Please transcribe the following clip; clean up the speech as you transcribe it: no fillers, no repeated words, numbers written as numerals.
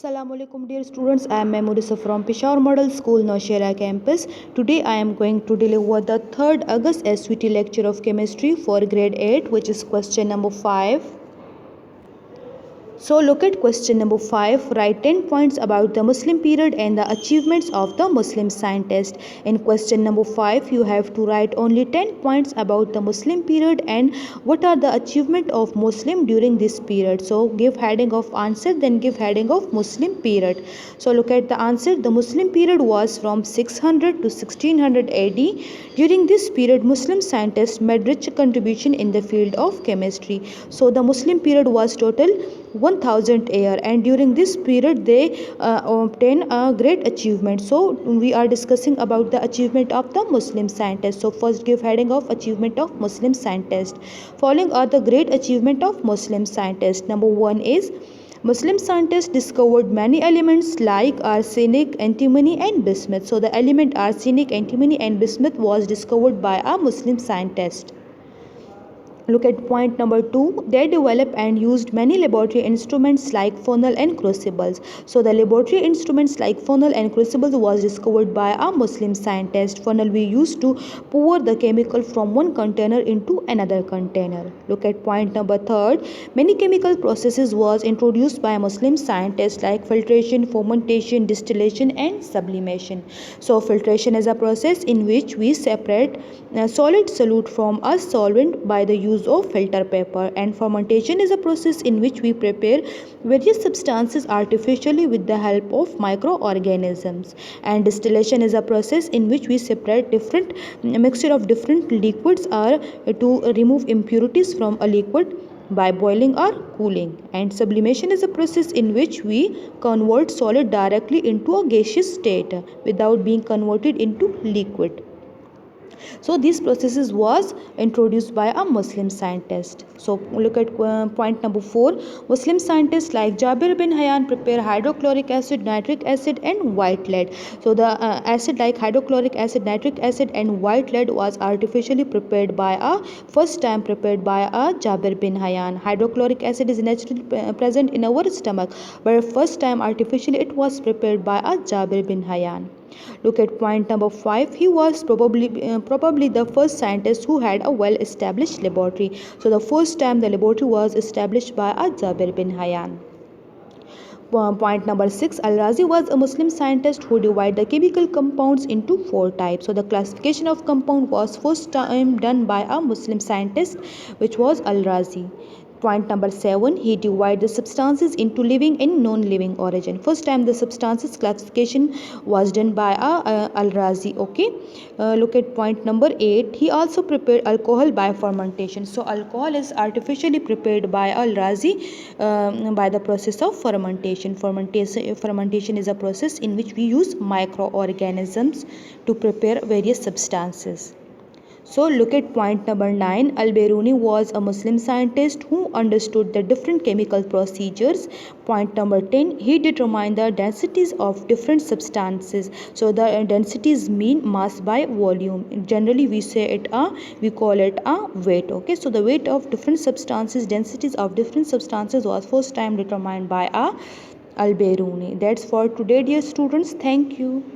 Assalamualaikum dear students, I am Memorisa from Peshawar Model School, Nowshera campus. Today I am going to deliver the 3rd August SVT lecture of chemistry for grade 8, which is question number 5. So look at question number 5. Write 10 points about the Muslim period and the achievements of the Muslim scientist. In question number 5, you have to write only 10 points about the Muslim period and what are the achievement of Muslim during this period. So give heading of answer, then give heading of Muslim period. So look at the answer. The Muslim period was from 600 to 1600 AD. During this period, Muslim scientists made rich contribution in the field of chemistry. So the Muslim period was total 1000 year, and during this period they obtain a great achievement. So we are discussing about the achievement of the Muslim scientist. So first give heading of achievement of Muslim scientist. Following are the great achievement of Muslim scientist. Number 1 is Muslim scientists discovered many elements like arsenic, antimony and bismuth. So the element arsenic, antimony and bismuth was discovered by a Muslim scientist. Look at point number 2. They developed and used many laboratory instruments like funnel and crucibles. So the laboratory instruments like funnel and crucibles was discovered by a Muslim scientist. Funnel we used to pour the chemical from one container into another container. Look at point number 3. Many chemical processes was introduced by Muslim scientists like filtration, fermentation, distillation and sublimation. So filtration is a process in which we separate solid solute from a solvent by the use of filter paper, and fermentation is a process in which we prepare various substances artificially with the help of microorganisms, and distillation is a process in which we separate different mixture of different liquids or to remove impurities from a liquid by boiling or cooling, and sublimation is a process in which we convert solid directly into a gaseous state without being converted into liquid. So these processes was introduced by a Muslim scientist. So look at point number 4. Muslim scientists like Jabir bin Hayyan prepare hydrochloric acid, nitric acid and white lead. So the acid like hydrochloric acid, nitric acid and white lead was artificially prepared by a Jabir bin Hayyan. Hydrochloric acid is naturally present in our stomach, but first time artificially it was prepared by a Jabir bin Hayyan. Look at point number 5. He was probably the first scientist who had a well-established laboratory. So the first time the laboratory was established by a Jabir bin Hayyan. Point number 6. Al-Razi was a Muslim scientist who divided the chemical compounds into 4 types. So the classification of compound was first time done by a Muslim scientist, which was Al-Razi. Point number 7. He divided the substances into living and non-living origin. First time the substances classification was done by Al-Razi. Okay. Look at point number 8. He also prepared alcohol by fermentation. So alcohol is artificially prepared by Al-Razi by the process of fermentation. Fermentation is a process in which we use microorganisms to prepare various substances. So look at point number 9. Al-Biruni was a Muslim scientist who understood the different chemical procedures. Point number 10. He determined the densities of different substances. So the densities mean mass by volume. Generally we call it a weight. Okay. So the weight of different substances, densities of different substances was first time determined by Al-Biruni. That's for today, dear students. Thank you.